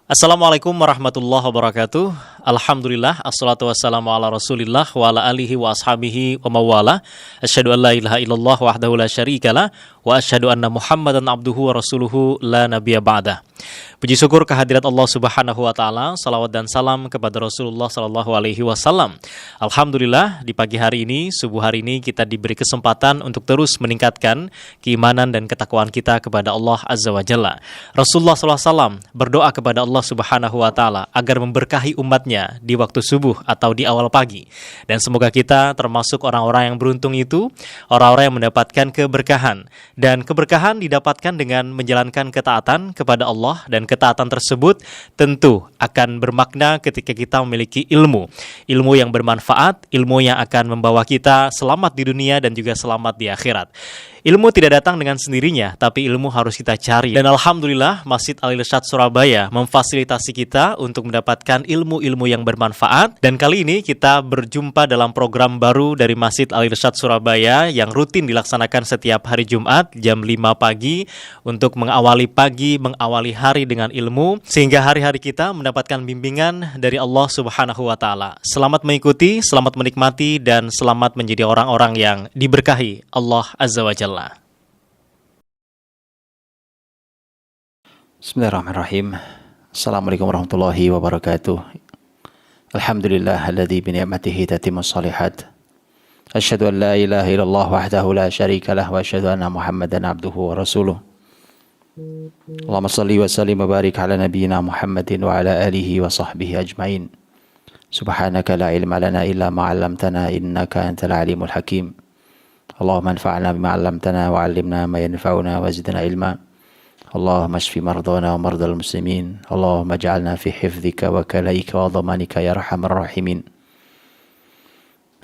Assalamualaikum warahmatullahi wabarakatuh. Alhamdulillah, assalatu wassalamu ala rasulillah wa ala alihi wa ashabihi wa mawala. Asyhadu an la ilaha illallah wahdahu la syarikalah wa asyhadu anna muhammadan abduhu wa rasuluhu la nabiyya ba'dah. Puji syukur kehadirat Allah Subhanahu wa taala, salawat dan salam kepada Rasulullah sallallahu alaihi wasallam. Alhamdulillah, di pagi hari ini, subuh hari ini kita diberi kesempatan untuk terus meningkatkan keimanan dan ketakwaan kita kepada Allah Azza wa Jalla. Rasulullah sallallahu alaihi wasallam berdoa kepada Allah Subhanahu wa taala agar memberkahi umatnya di waktu subuh atau di awal pagi. Dan semoga kita termasuk orang-orang yang beruntung itu, orang-orang yang mendapatkan keberkahan. Dan keberkahan didapatkan dengan menjalankan ketaatan kepada Allah, dan ketaatan tersebut tentu akan bermakna ketika kita memiliki ilmu yang bermanfaat, ilmu yang akan membawa kita selamat di dunia dan juga selamat di akhirat. Ilmu tidak datang dengan sendirinya, tapi ilmu harus kita cari. Dan alhamdulillah, Masjid Al-Irsyad Surabaya memfasilitasi kita untuk mendapatkan ilmu-ilmu yang bermanfaat. Dan kali ini kita berjumpa dalam program baru dari Masjid Al-Irsyad Surabaya yang rutin dilaksanakan setiap hari Jumat jam 5 pagi untuk mengawali pagi, mengawali hari dengan ilmu, sehingga hari-hari kita mendapatkan bimbingan dari Allah Subhanahu wa taala. Selamat mengikuti, selamat menikmati, dan selamat menjadi orang-orang yang diberkahi Allah Azza wa Jalla. Bismillahirrahmanirrahim. Assalamualaikum warahmatullahi wabarakatuh. Alhamdulillah alladzi bi ni'matihi tatimmus shalihat. Asyhadu an la ilaha illallah wahdahu la syarika lah wa asyhadu anna Muhammadan abduhu wa rasuluh. Allahumma shalli wa sallim wa barik ala nabiyyina Muhammadin wa ala alihi wa sahbihi ajmain. Subhanaka la ilma lana illa ma 'allamtana innaka antal alimul hakim. Allahumma anfa'na bima 'allamtana wa 'allimna ma yanfa'una wa zidna ilma. Allahumma shfi mardana wa mardal muslimin. Allahumma ja'alna fi hifdzika wa kalaika wa dhamanika ya arhamar rahimin.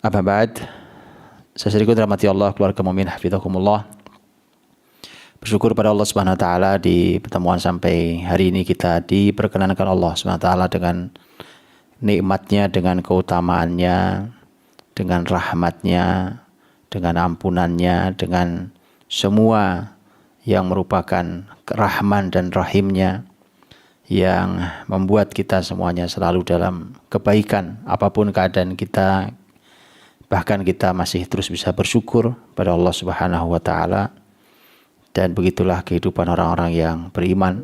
Amma ba'd. Saudaraku dirahmati Allah, keluarga mukmin hafizakumullah. Bersyukur pada Allah Subhanahu wa taala di pertemuan sampai hari ini kita diperkenankan Allah Subhanahu wa taala dengan nikmatnya, dengan keutamaannya, dengan rahmatnya, dengan ampunannya, dengan semua yang merupakan rahman dan rahimnya, yang membuat kita semuanya selalu dalam kebaikan apapun keadaan kita. Bahkan kita masih terus bisa bersyukur pada Allah Subhanahu wa taala. Dan begitulah kehidupan orang-orang yang beriman.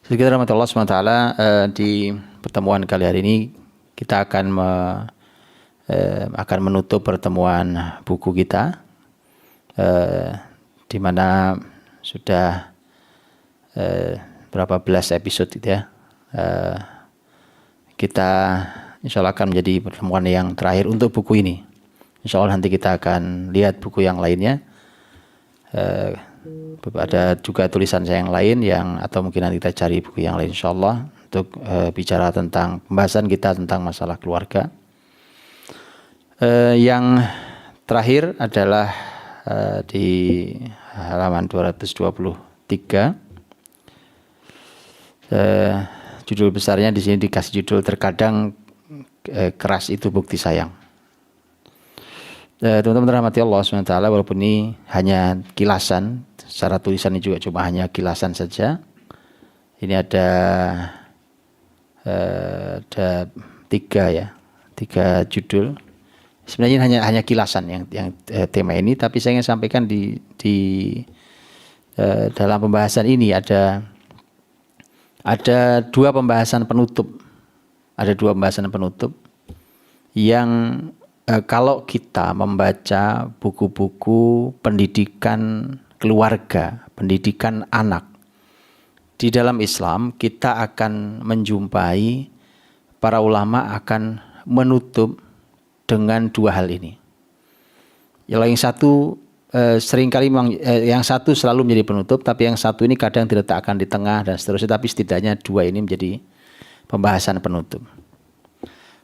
Sekitar rahmat Allah Subhanahu wa taala, di pertemuan kali hari ini kita akan menutup pertemuan buku kita, di mana sudah berapa belas episode gitu ya. Kita insya Allah akan menjadi pertemuan yang terakhir untuk buku ini. Insya Allah nanti kita akan lihat buku yang lainnya. Ada juga tulisan saya yang lain atau mungkin nanti kita cari buku yang lain insya Allah untuk bicara tentang pembahasan kita tentang masalah keluarga. Yang terakhir adalah di halaman 223. Judul besarnya di sini dikasih judul terkadang keras itu bukti sayang. Teman-teman rahmati Allah SWT, walaupun ini hanya kilasan, secara tulisan ini juga cuma hanya kilasan saja. Ini ada tiga judul. Sebenarnya hanya kilasan yang tema ini, tapi saya ingin sampaikan di dalam pembahasan ini ada dua pembahasan penutup. Ada dua pembahasan penutup yang kalau kita membaca buku-buku pendidikan keluarga, pendidikan anak di dalam Islam, kita akan menjumpai para ulama akan menutup dengan dua hal ini. Yang satu seringkali memang yang satu selalu menjadi penutup, tapi yang satu ini kadang diletakkan di tengah dan seterusnya, tapi setidaknya dua ini menjadi pembahasan penutup.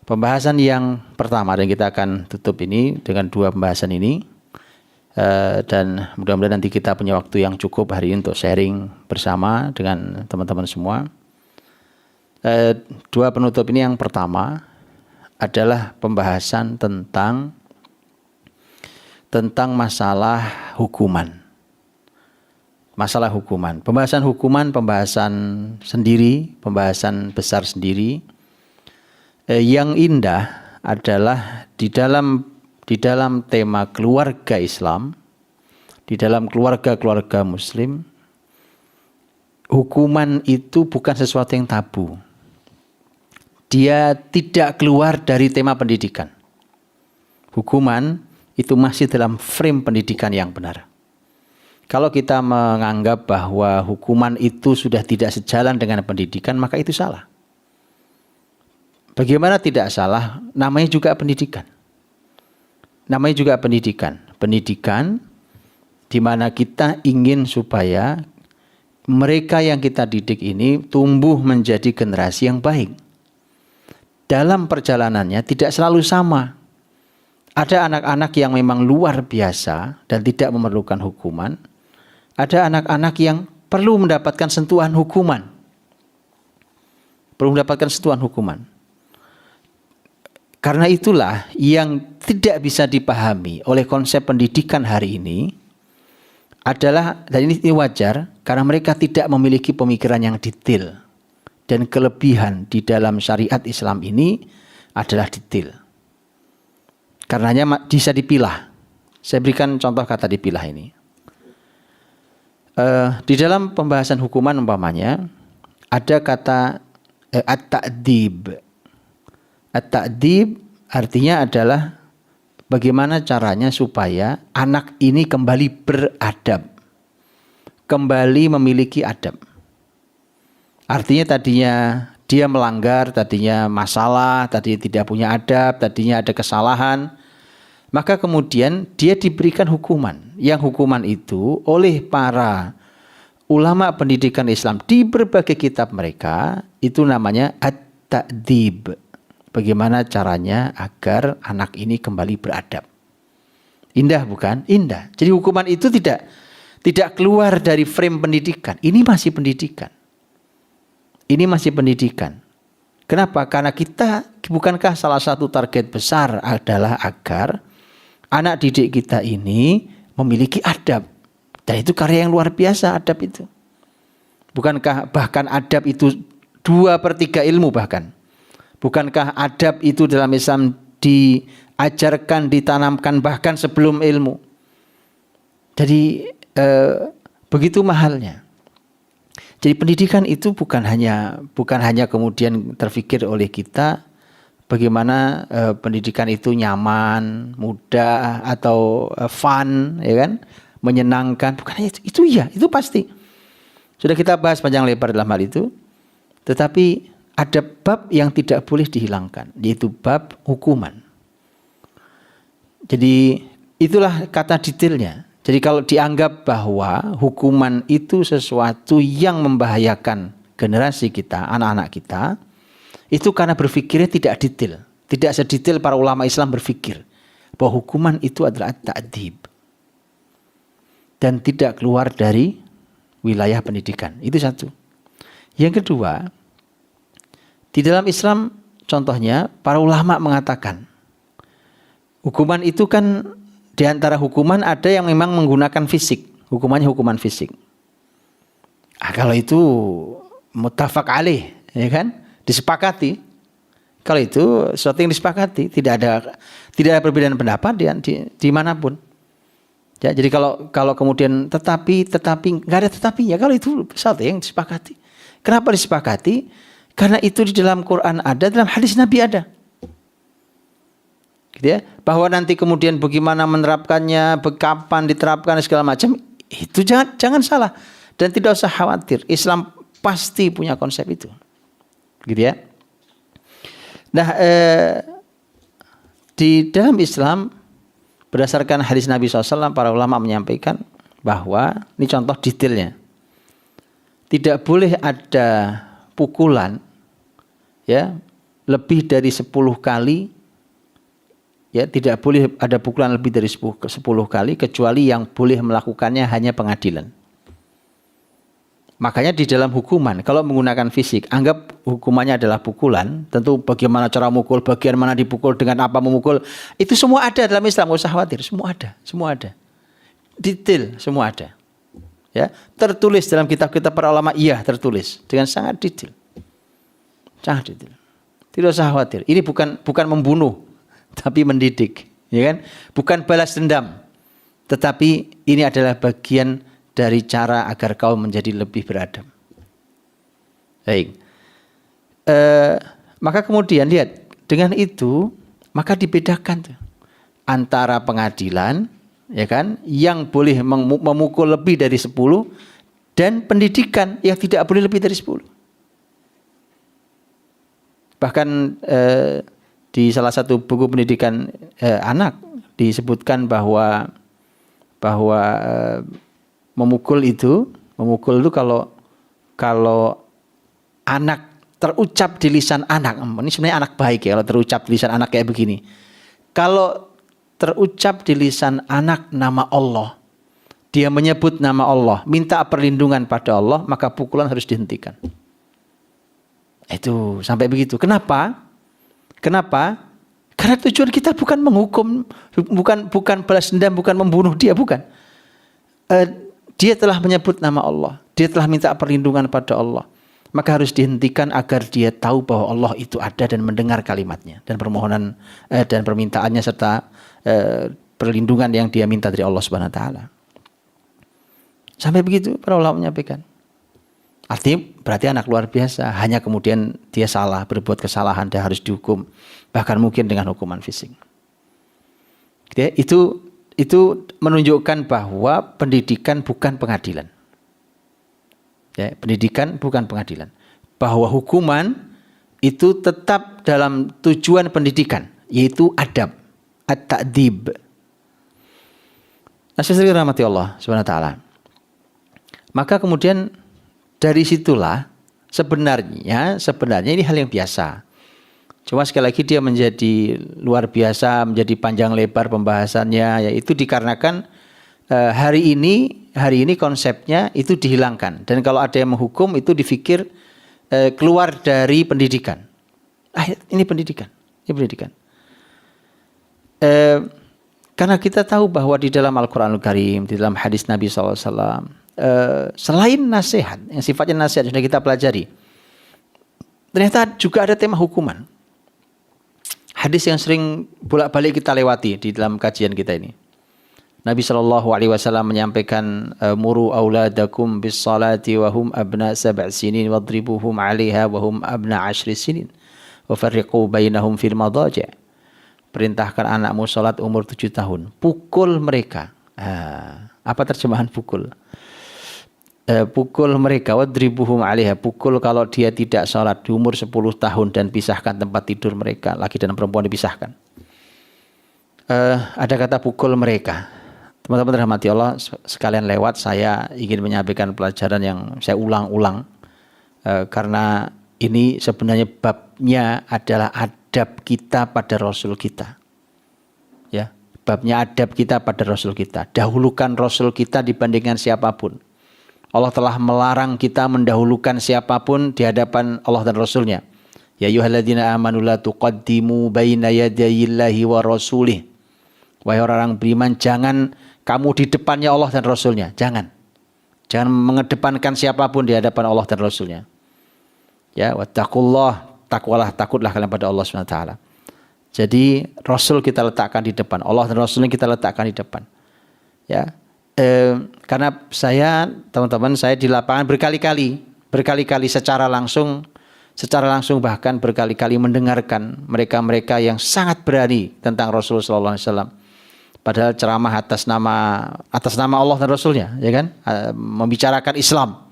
Pembahasan yang pertama, dan kita akan tutup ini dengan dua pembahasan ini, dan mudah-mudahan nanti kita punya waktu yang cukup hari ini untuk sharing bersama dengan teman-teman semua. Dua penutup ini, yang pertama adalah pembahasan tentang masalah hukuman. Masalah hukuman. Pembahasan hukuman, pembahasan sendiri, pembahasan besar sendiri. Yang indah adalah di dalam tema keluarga Islam, di dalam keluarga Muslim, hukuman itu bukan sesuatu yang tabu. Dia tidak keluar dari tema pendidikan. Hukuman itu masih dalam frame pendidikan yang benar. Kalau kita menganggap bahwa hukuman itu sudah tidak sejalan dengan pendidikan, maka itu salah. Bagaimana tidak salah? Namanya juga pendidikan. Namanya juga pendidikan. Pendidikan di mana kita ingin supaya mereka yang kita didik ini tumbuh menjadi generasi yang baik. Dalam perjalanannya tidak selalu sama. Ada anak-anak yang memang luar biasa dan tidak memerlukan hukuman. Ada anak-anak yang perlu mendapatkan sentuhan hukuman. Perlu mendapatkan sentuhan hukuman. Karena itulah yang tidak bisa dipahami oleh konsep pendidikan hari ini adalah, dan ini wajar, karena mereka tidak memiliki pemikiran yang detail. Dan kelebihan di dalam syariat Islam ini adalah detail. Karenanya bisa dipilah. Saya berikan contoh kata dipilah ini. Di dalam pembahasan hukuman umpamanya, ada kata at-ta'dib. At-ta'dib artinya adalah bagaimana caranya supaya anak ini kembali beradab. Kembali memiliki adab. Artinya tadinya dia melanggar, tadinya masalah, tadinya tidak punya adab, tadinya ada kesalahan. Maka kemudian dia diberikan hukuman. Yang hukuman itu oleh para ulama pendidikan Islam di berbagai kitab mereka, itu namanya at-ta'dib. Bagaimana caranya agar anak ini kembali beradab. Indah bukan? Indah. Jadi hukuman itu tidak keluar dari frame pendidikan. Ini masih pendidikan. Ini masih pendidikan. Kenapa? Karena bukankah salah satu target besar adalah agar anak didik kita ini memiliki adab. Dan itu karya yang luar biasa, adab itu. Bukankah bahkan adab itu 2/3 ilmu bahkan. Bukankah adab itu dalam Islam diajarkan, ditanamkan bahkan sebelum ilmu. Jadi begitu mahalnya. Jadi pendidikan itu bukan hanya kemudian terfikir oleh kita bagaimana pendidikan itu nyaman, mudah atau fun, ya kan, menyenangkan. Bukan itu itu pasti. Sudah kita bahas panjang lebar dalam hal itu. Tetapi ada bab yang tidak boleh dihilangkan, yaitu bab hukuman. Jadi itulah kata detailnya. Jadi kalau dianggap bahwa hukuman itu sesuatu yang membahayakan generasi kita, anak-anak kita, itu karena berpikirnya tidak detail. Tidak sedetail para ulama Islam berpikir bahwa hukuman itu adalah ta'dib. Dan tidak keluar dari wilayah pendidikan. Itu satu. Yang kedua, di dalam Islam contohnya para ulama mengatakan hukuman itu kan di antara hukuman ada yang memang menggunakan fisik. Hukumannya hukuman fisik. Kalau itu muttafaq alaih, ya kan? Disepakati. Kalau itu sesuatu yang disepakati, tidak ada perbedaan pendapat di manapun. Ya, jadi kalau kemudian tetapi nggak ada tetapinya, kalau itu sesuatu yang disepakati. Kenapa disepakati? Karena itu di dalam Quran ada, dalam hadis Nabi ada. Gitu ya. Bahwa nanti kemudian bagaimana menerapkannya, kapan diterapkan segala macam, itu jangan salah dan tidak usah khawatir. Islam pasti punya konsep itu. Gitu ya. Nah, di dalam Islam berdasarkan hadis Nabi SAW, para ulama menyampaikan bahwa ini contoh detailnya. Tidak boleh ada pukulan ya lebih dari 10 kali, ya tidak boleh ada pukulan lebih dari 10 kali, kecuali yang boleh melakukannya hanya pengadilan. Makanya di dalam hukuman, kalau menggunakan fisik, anggap hukumannya adalah pukulan, tentu bagaimana cara memukul, bagian mana dipukul, dengan apa memukul, itu semua ada dalam Islam, nggak usah khawatir, semua ada. Detail, semua ada. Ya, tertulis dalam kitab-kitab para ulama, iya tertulis dengan sangat detail. Sangat detail. Tidak usah khawatir. Ini bukan membunuh, tapi mendidik, ya kan? Bukan balas dendam, tetapi ini adalah bagian dari cara agar kau menjadi lebih beradab. Baik. Maka kemudian lihat, dengan itu maka dibedakan tuh antara pengadilan, ya kan, yang boleh memukul lebih dari 10 dan pendidikan yang tidak boleh lebih dari 10. Bahkan di salah satu buku pendidikan anak disebutkan bahwa memukul itu kalau anak terucap di lisan anak, ini sebenarnya anak baik ya, kalau terucap di lisan anak kayak begini. Kalau terucap di lisan anak nama Allah, dia menyebut nama Allah, minta perlindungan pada Allah, maka pukulan harus dihentikan. Itu sampai begitu. Kenapa? Karena tujuan kita bukan menghukum, bukan balas dendam, bukan membunuh dia, bukan. Dia telah menyebut nama Allah, dia telah minta perlindungan pada Allah. Maka harus dihentikan agar dia tahu bahwa Allah itu ada dan mendengar kalimatnya dan permohonan dan permintaannya serta perlindungan yang dia minta dari Allah Subhanahu wa taala. Sampai begitu para ulama menyampaikan. Artinya berarti anak luar biasa, hanya kemudian dia salah, berbuat kesalahan, dia harus dihukum, bahkan mungkin dengan hukuman fisik. Ya, itu menunjukkan bahwa pendidikan bukan pengadilan. Ya, pendidikan bukan pengadilan. Bahwa hukuman itu tetap dalam tujuan pendidikan, yaitu adab, at-ta'dib. Nasyaallah rahmati Allah Subhanahu wa taala. Maka kemudian dari situlah sebenarnya ini hal yang biasa. Cuma sekali lagi dia menjadi luar biasa, menjadi panjang lebar pembahasannya, yaitu dikarenakan hari ini konsepnya itu dihilangkan. Dan kalau ada yang menghukum itu dipikir keluar dari pendidikan. Ini pendidikan. Karena kita tahu bahwa di dalam Al-Quranul Karim, di dalam hadis Nabi SAW, selain nasihat, yang sifatnya nasihat yang sudah kita pelajari, ternyata juga ada tema hukuman. Hadis yang sering bolak-balik kita lewati di dalam kajian kita ini. Nabi SAW menyampaikan, muru auladakum bis salati wa hum abna 7 sinin wadribuhum 'alaiha wa hum abna 10 sinin wa farriqu bainahum fil madaji'. Perintahkan anakmu salat umur 7 tahun, pukul mereka. Apa terjemahan pukul? Pukul mereka, wadribuhum 'alaiha, pukul kalau dia tidak salat di umur 10 tahun dan pisahkan tempat tidur mereka, laki dan perempuan dipisahkan. Ada kata pukul mereka. Teman-teman rahmati Allah sekalian, lewat saya ingin menyampaikan pelajaran yang saya ulang-ulang karena ini sebenarnya babnya adalah adab kita pada Rasul kita. Ya, babnya adab kita pada Rasul kita. Dahulukan Rasul kita dibandingkan siapapun. Allah telah melarang kita mendahulukan siapapun di hadapan Allah dan Rasulnya. Ya ayyuhalladzina amanu la tuqaddimu baina yadayillahi wa rasulih. Wahai orang beriman, jangan kamu di depannya Allah dan Rasulnya. Jangan mengedepankan siapapun di hadapan Allah dan Rasulnya. Ya, wattaqullah, takutlah kalian pada Allah SWT. Jadi Rasul kita letakkan di depan, Allah dan Rasulnya kita letakkan di depan. Ya, karena teman-teman saya di lapangan berkali-kali secara langsung bahkan berkali-kali mendengarkan mereka-mereka yang sangat berani tentang Rasul sallallahu alaihi wasallam. Padahal ceramah atas nama Allah dan Rasulnya, ya kan? Membicarakan Islam.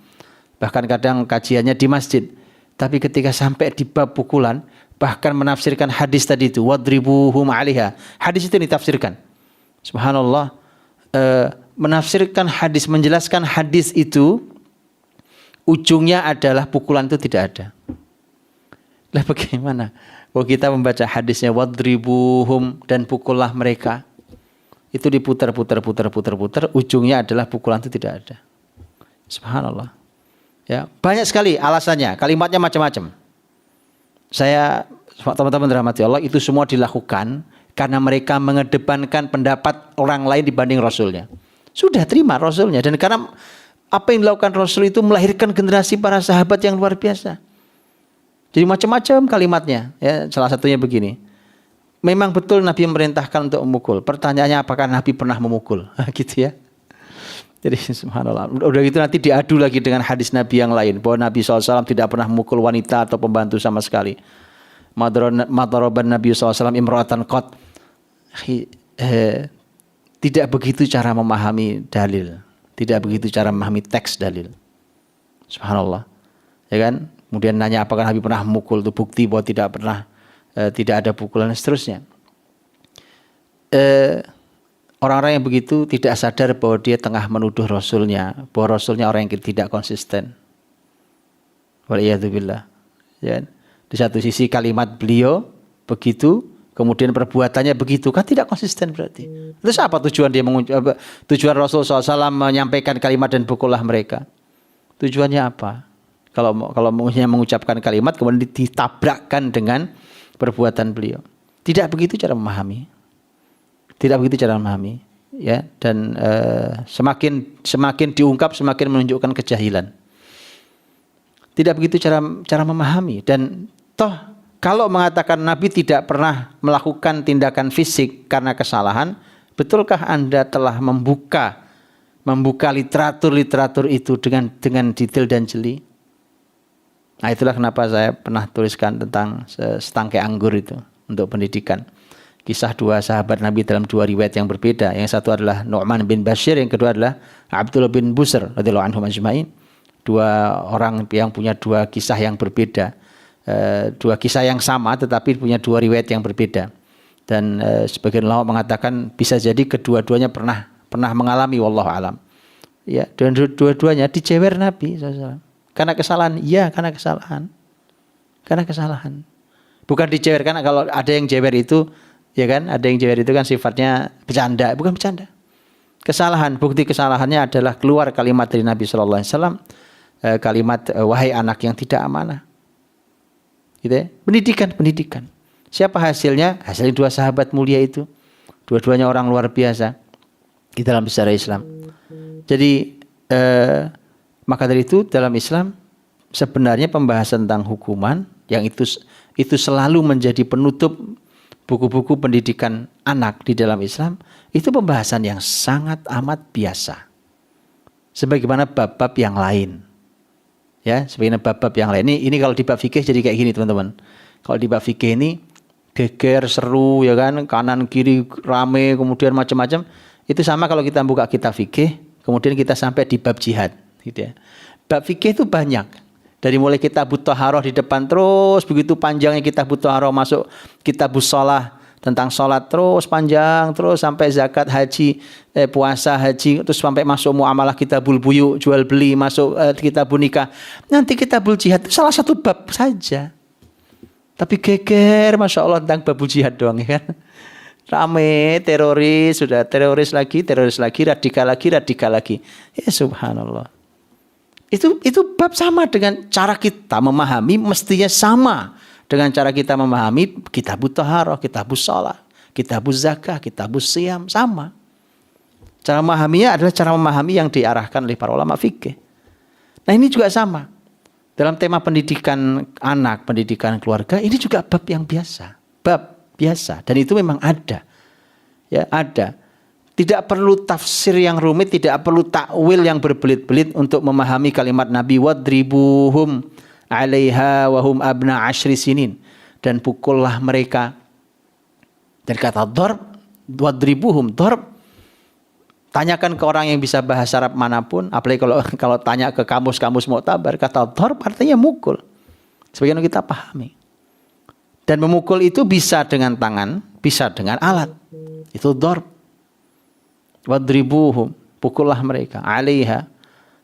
Bahkan kadang kajiannya di masjid. Tapi ketika sampai di bab pukulan, bahkan menafsirkan hadis tadi itu, wadribuhum 'alaiha. Hadis itu ditafsirkan. Subhanallah, menafsirkan hadis, menjelaskan hadis itu ujungnya adalah pukulan itu tidak ada. Lah bagaimana? Kita membaca hadisnya wadribuhum dan pukullah mereka. Itu diputar, ujungnya adalah pukulan itu tidak ada. Subhanallah. Ya, banyak sekali alasannya, kalimatnya macam-macam. Saya, teman-teman dirahmati Allah, itu semua dilakukan karena mereka mengedepankan pendapat orang lain dibanding Rasulnya. Sudah terima Rasulnya, dan karena Apa yang dilakukan Rasul itu melahirkan generasi para sahabat yang luar biasa. Jadi macam-macam kalimatnya. Ya, salah satunya begini. Memang betul Nabi memerintahkan untuk memukul. Pertanyaannya apakah Nabi pernah memukul? Gitu ya. Jadi subhanallah. Udah gitu nanti diadu lagi dengan hadis Nabi yang lain. Bahwa Nabi SAW tidak pernah memukul wanita atau pembantu sama sekali. Madaraban Nabi SAW imra'atan qat. Tidak begitu cara memahami dalil. Tidak begitu cara memahami teks dalil. Subhanallah. Ya kan? Kemudian nanya apakah Nabi pernah memukul, itu bukti bahwa tidak pernah, tidak ada pukulan dan seterusnya. Orang-orang yang begitu tidak sadar bahwa dia tengah menuduh Rasulnya, bahwa Rasulnya orang yang tidak konsisten. Waliyadzubillah. Ya kan? Di satu sisi kalimat beliau begitu, kemudian perbuatannya begitu, kan tidak konsisten berarti. Terus apa tujuan dia tujuan Rasul SAW menyampaikan kalimat dan pukullah mereka? Tujuannya apa? Kalau mengucapkan kalimat kemudian ditabrakkan dengan perbuatan beliau. Tidak begitu cara memahami. Tidak begitu cara memahami. Ya, dan semakin diungkap semakin menunjukkan kejahilan. Tidak begitu cara memahami. Dan toh kalau mengatakan Nabi tidak pernah melakukan tindakan fisik karena kesalahan, betulkah Anda telah membuka literatur itu dengan detail dan jeli? Nah, itulah kenapa saya pernah tuliskan tentang setangkai anggur itu untuk pendidikan. Kisah dua sahabat Nabi dalam dua riwayat yang berbeda. Yang satu adalah Nu'man bin Bashir, yang kedua adalah Abdullah bin Busr radhiyallahu anhum ajma'in. Dua orang yang punya dua kisah yang berbeda. Dua kisah yang sama tetapi punya dua riwayat yang berbeda. Dan sebagian ulama mengatakan bisa jadi kedua-duanya pernah mengalami, wallahu alam. Ya, dan dua-duanya dijewer Nabi SAW. Karena kesalahan, iya karena kesalahan. Karena kesalahan. Bukan dijewer, karena kalau ada yang jewer itu, ya kan, ada yang jewer itu kan sifatnya bercanda, bukan bercanda. Kesalahan, bukti kesalahannya adalah keluar kalimat dari Nabi SAW, kalimat wahai anak yang tidak amanah. Gitu ya? Pendidikan. Siapa hasilnya? Hasilnya dua sahabat mulia itu. Dua-duanya orang luar biasa di dalam sejarah Islam. Jadi maka dari itu dalam Islam sebenarnya pembahasan tentang hukuman yang itu selalu menjadi penutup buku-buku pendidikan anak di dalam Islam, itu pembahasan yang sangat amat biasa. Sebagaimana bab-bab yang lain. Ya, sebagaimana bab-bab yang lain. Ini kalau di bab fikih jadi kayak gini, teman-teman. Kalau di bab fikih ini geger, seru, ya kan, kanan kiri rame, kemudian macam-macam. Itu sama kalau kita buka kitab fikih, kemudian kita sampai di bab jihad, gitu ya. Bab fikih itu banyak. Dari mulai kitabut thaharah di depan, terus begitu panjangnya kitabut thaharah masuk kitabus shalah tentang sholat, terus panjang, terus sampai zakat, haji, puasa, haji, terus sampai masuk muamalah kitabul buyu, jual beli, masuk kitabun nikah. Nanti kitabul jihad itu salah satu bab saja. Tapi geger, Masya Allah, tentang babul jihad doang, ya kan. Rame, teroris, sudah teroris lagi, radikal lagi. Ya subhanallah. Itu bab sama dengan cara kita memahami, mestinya sama dengan cara kita memahami kitabut thaharah, kitabus shalah, kitabuz zakah, kitabus siyam, sama. Cara memahaminya adalah cara memahami yang diarahkan oleh para ulama fikih. Nah, ini juga sama. Dalam tema pendidikan anak, pendidikan keluarga, ini juga bab yang biasa. Bab biasa. Dan itu memang ada. Ya, ada. Tidak perlu tafsir yang rumit, tidak perlu takwil yang berbelit-belit untuk memahami kalimat Nabi, wadribuhum 'alaiha wa hum abna 10 sinin, dan pukullah mereka. Dan kata darb, wadribuhum, darb. Tanyakan ke orang yang bisa bahasa Arab manapun, apalagi kalau tanya ke kamus-kamus Mu'tabar, kata darb artinya mukul. Sebagaimana kita pahami. Dan memukul itu bisa dengan tangan, bisa dengan alat. Itu darb. Wadribuhum, pukullah mereka. 'Alaiha,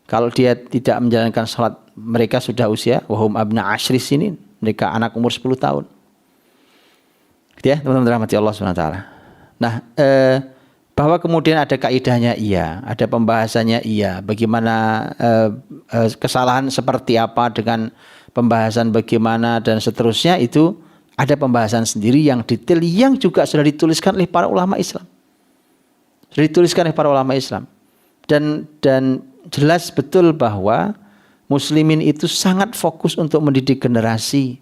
kalau dia tidak menjalankan salat, mereka sudah usia wahum abna 10 sinin, mereka anak umur 10 tahun. Gitu ya, teman-teman rahmati Allah Subhanahu wa taala. Nah, bahwa kemudian ada kaidahnya, iya, ada pembahasannya, iya. Bagaimana kesalahan seperti apa dengan pembahasan bagaimana dan seterusnya, itu ada pembahasan sendiri yang detail yang juga sudah dituliskan oleh para ulama Islam. Sudah dituliskan oleh para ulama Islam. Dan jelas betul bahwa muslimin itu sangat fokus untuk mendidik generasi.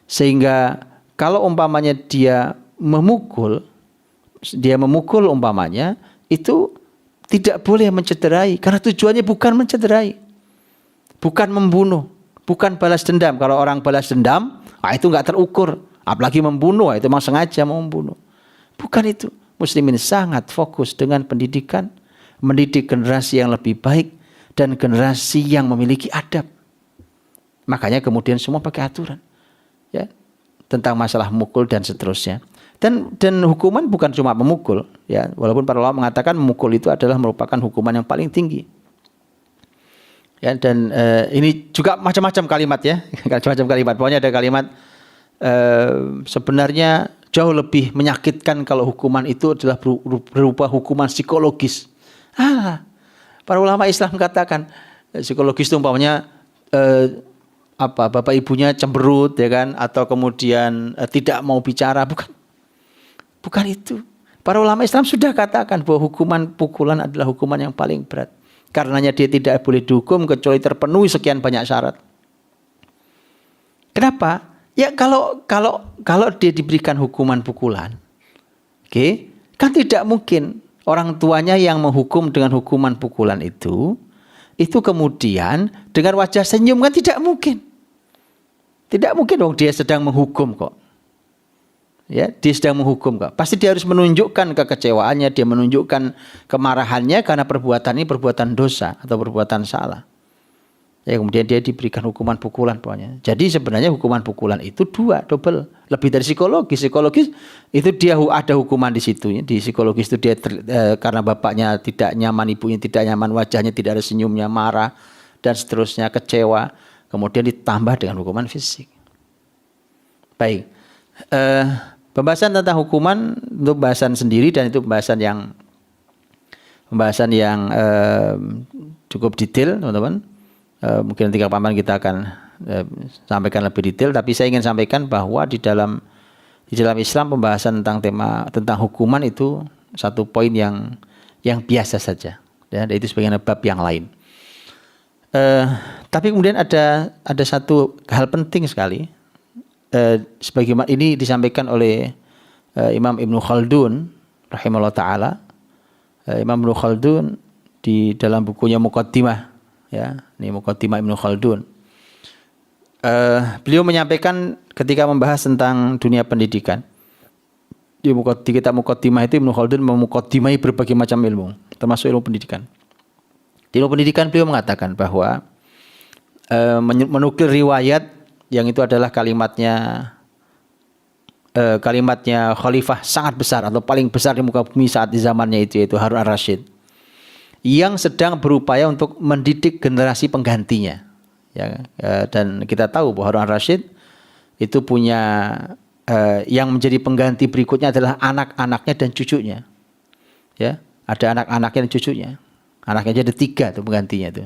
Sehingga kalau umpamanya dia memukul umpamanya, itu tidak boleh mencederai. Karena tujuannya bukan mencederai. Bukan membunuh. Bukan balas dendam. Kalau orang balas dendam, itu nggak terukur. Apalagi membunuh, itu memang sengaja mau membunuh. Bukan itu. Muslimin sangat fokus dengan pendidikan. Mendidik generasi yang lebih baik. Dan generasi yang memiliki adab. Makanya kemudian semua pakai aturan. Ya, tentang masalah mukul dan seterusnya. Dan hukuman bukan cuma memukul. Ya, walaupun para ulama mengatakan memukul itu adalah merupakan hukuman yang paling tinggi. Ya, dan ini juga macam-macam kalimat ya. Macam-macam kalimat. Pokoknya ada kalimat sebenarnya jauh lebih menyakitkan kalau hukuman itu adalah berupa hukuman psikologis. Para ulama Islam katakan psikologis itu umpamanya bapak ibunya cemberut ya kan, atau kemudian tidak mau bicara, bukan itu. Para ulama Islam sudah katakan bahwa hukuman pukulan adalah hukuman yang paling berat. Karenanya dia tidak boleh dihukum kecuali terpenuhi sekian banyak syarat. Kenapa? Ya kalau dia diberikan hukuman pukulan, kan tidak mungkin orang tuanya yang menghukum dengan hukuman pukulan itu kemudian dengan wajah senyum, kan tidak mungkin. Tidak mungkin dong dia sedang menghukum kok. Ya, dia sedang menghukum kok. Pasti dia harus menunjukkan kekecewaannya, dia menunjukkan kemarahannya karena perbuatan ini perbuatan dosa atau perbuatan salah. Ya, kemudian dia diberikan hukuman pukulan pokoknya. Jadi sebenarnya hukuman pukulan itu double. Lebih dari psikologis. Psikologis itu dia ada hukuman di situ. Di psikologis itu dia karena bapaknya tidak nyaman, ibunya tidak nyaman, wajahnya tidak ada senyumnya, marah dan seterusnya, kecewa. Kemudian ditambah dengan hukuman fisik. Baik. Pembahasan tentang hukuman itu pembahasan sendiri dan itu pembahasan yang cukup detail, teman-teman. Mungkin nanti kapan kita akan sampaikan lebih detail, tapi saya ingin sampaikan bahwa di dalam Islam pembahasan tentang hukuman itu satu poin yang biasa saja, ya, itu sebagian bab yang lain. Tapi kemudian ada satu hal penting sekali, sebagaimana ini disampaikan oleh Imam Ibnu Khaldun rahimahullah taala. Imam Ibnu Khaldun di dalam bukunya Muqaddimah, ya, ini Muqaddimah Ibnu Khaldun. Beliau menyampaikan ketika membahas tentang dunia pendidikan. Di kitab Muqaddimah itu Ibnu Khaldun memuqaddimai berbagai macam ilmu, termasuk ilmu pendidikan. Di ilmu pendidikan beliau mengatakan bahwa menukil riwayat yang itu adalah kalimatnya khalifah sangat besar atau paling besar di muka bumi saat di zamannya itu, yaitu Harun ar-Rasyid, yang sedang berupaya untuk mendidik generasi penggantinya. Ya, dan kita tahu bahwa Harun ar-Rasyid itu punya yang menjadi pengganti berikutnya adalah anak-anaknya dan cucunya. Ya, ada anak-anaknya dan cucunya. Anaknya ada 3 tuh penggantinya itu.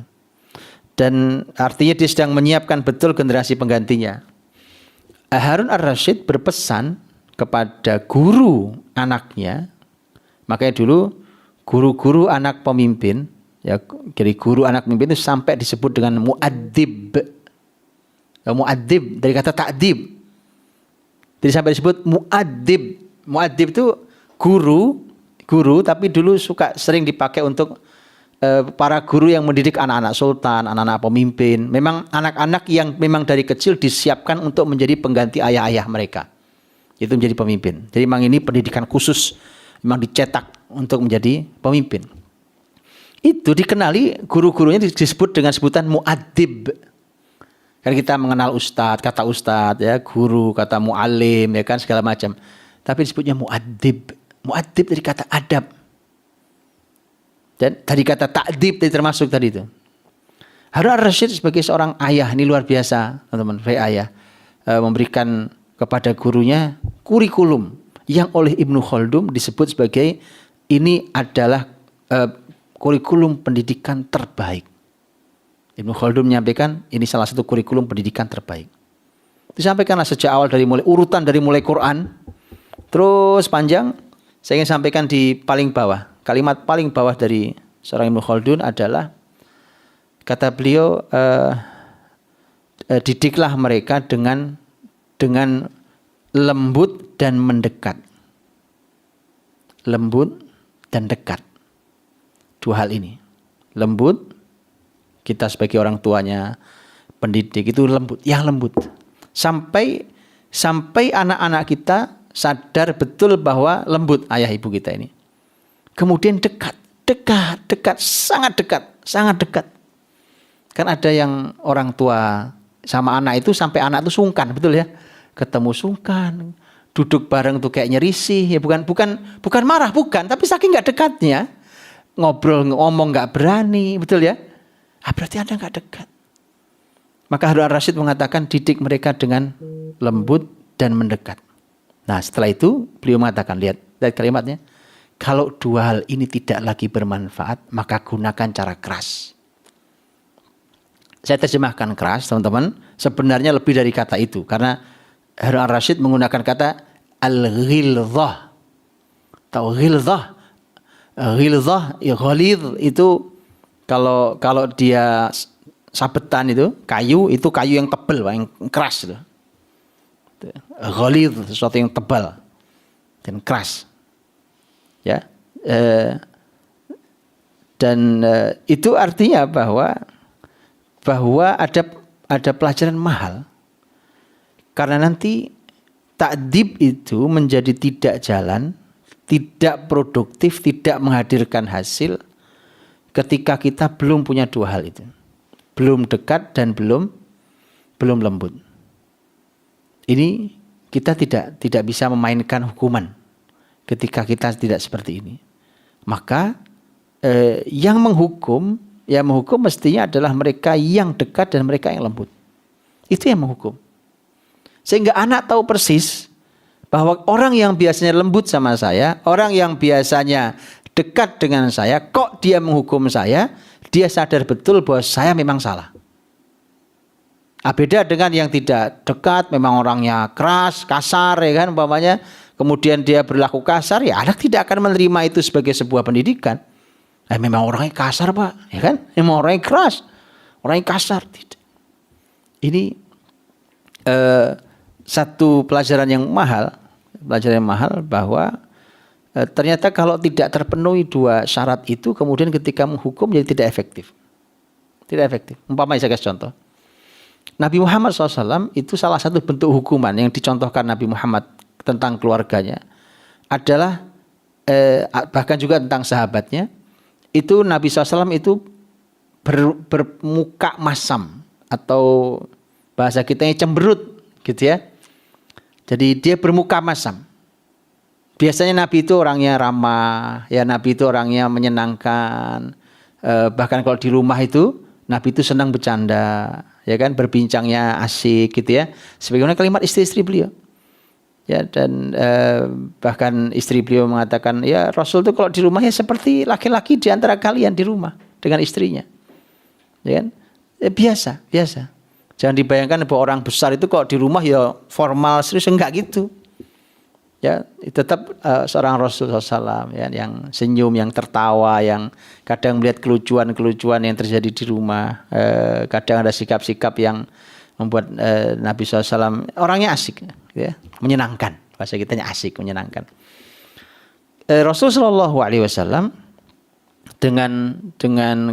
Dan artinya dia sedang menyiapkan betul generasi penggantinya. Harun ar-Rasyid berpesan kepada guru anaknya, makanya dulu guru-guru anak pemimpin, ya, jadi guru anak pemimpin itu sampai disebut dengan mu'addib. Mu'addib dari kata ta'dib. Jadi sampai disebut mu'addib. Mu'addib itu guru tapi dulu sering dipakai untuk para guru yang mendidik anak-anak sultan, anak-anak pemimpin. Memang anak-anak yang memang dari kecil disiapkan untuk menjadi pengganti ayah-ayah mereka. Itu menjadi pemimpin. Jadi memang ini pendidikan khusus, memang dicetak untuk menjadi pemimpin. Itu dikenali guru-gurunya disebut dengan sebutan mu'addib. Kan kita mengenal ustadz, kata ustadz, ya, guru, kata mu'alim, ya kan, segala macam. Tapi disebutnya mu'addib. Mu'addib dari kata adab. Dan tadi kata ta'dib tadi termasuk tadi itu. Harun ar-Rasyid sebagai seorang ayah, ini luar biasa, teman-teman, sebagai ayah, memberikan kepada gurunya kurikulum yang oleh Ibnu Khaldun disebut sebagai ini adalah kurikulum pendidikan terbaik. Ibnu Khaldun menyampaikan ini salah satu kurikulum pendidikan terbaik. Disampaikanlah sejak awal dari mulai Quran terus panjang. Saya ingin sampaikan di paling bawah. Kalimat paling bawah dari seorang Ibnu Khaldun adalah Kata beliau, didiklah mereka dengan lembut dan mendekat. Lembut dan dekat. Dua hal ini. Lembut, kita sebagai orang tuanya, pendidik itu lembut, yang lembut. Sampai anak-anak kita sadar betul bahwa lembut ayah ibu kita ini. Kemudian dekat, sangat dekat. Kan ada yang orang tua sama anak itu sampai anak itu sungkan, betul ya? Ketemu sungkan, duduk bareng tuh kayak nyerisih, ya bukan marah, bukan, tapi saking nggak dekatnya, ngomong nggak berani, betul ya? Berarti Anda nggak dekat. Maka Harun ar-Rasyid mengatakan didik mereka dengan lembut dan mendekat. Nah setelah itu beliau mengatakan, lihat kalimatnya, kalau dua hal ini tidak lagi bermanfaat, maka gunakan cara keras. Saya terjemahkan keras, teman-teman. Sebenarnya lebih dari kata itu, karena Harun ar-Rasyid menggunakan kata al-ghilzah. Tahu ghilzah? Ghilzah, ya ghalidh itu kalau dia sabetan itu kayu yang tebal, yang keras itu. Ghalidh, sesuatu yang tebal dan keras. Ya. Dan itu artinya bahwa ada pelajaran mahal. Karena nanti takdib itu menjadi tidak jalan, tidak produktif, tidak menghadirkan hasil ketika kita belum punya dua hal itu. Belum dekat dan belum lembut. Ini kita tidak bisa memainkan hukuman ketika kita tidak seperti ini. Maka yang menghukum mestinya adalah mereka yang dekat dan mereka yang lembut. Itu yang menghukum. Sehingga anak tahu persis bahwa orang yang biasanya lembut sama saya, orang yang biasanya dekat dengan saya, kok dia menghukum saya, dia sadar betul bahwa saya memang salah. Beda dengan yang tidak dekat, memang orangnya keras, kasar, ya kan, umpamanya, kemudian dia berlaku kasar, ya anak tidak akan menerima itu sebagai sebuah pendidikan. Memang orangnya kasar, Pak, ya kan? Memang orangnya keras, orangnya kasar. Tidak. Ini satu pelajaran yang mahal bahwa ternyata kalau tidak terpenuhi dua syarat itu, kemudian ketika menghukum jadi tidak efektif. Tidak efektif. Umpamanya saya kasih contoh. Nabi Muhammad SAW itu salah satu bentuk hukuman yang dicontohkan Nabi Muhammad tentang keluarganya adalah bahkan juga tentang sahabatnya. Itu Nabi SAW itu bermuka masam atau bahasa kitanya cemberut gitu ya. Jadi dia bermuka masam. Biasanya Nabi itu orangnya ramah, ya Nabi itu orangnya menyenangkan. Bahkan kalau di rumah itu Nabi itu senang bercanda, ya kan, berbincangnya asik gitu ya. Sebagaimana kalimat istri-istri beliau. Ya, dan bahkan istri beliau mengatakan, ya Rasul itu kalau di rumah ya seperti laki-laki di antara kalian di rumah dengan istrinya. Ya kan? Biasa. Jangan dibayangkan bahwa orang besar itu kalau di rumah ya formal, serius, enggak gitu. Ya, tetap seorang Rasul SAW ya, yang senyum, yang tertawa, yang kadang melihat kelucuan yang terjadi di rumah. Kadang ada sikap-sikap yang membuat Nabi SAW orangnya asik, ya, menyenangkan. Bahasa kitanya asik, menyenangkan. Rasulullah SAW dengan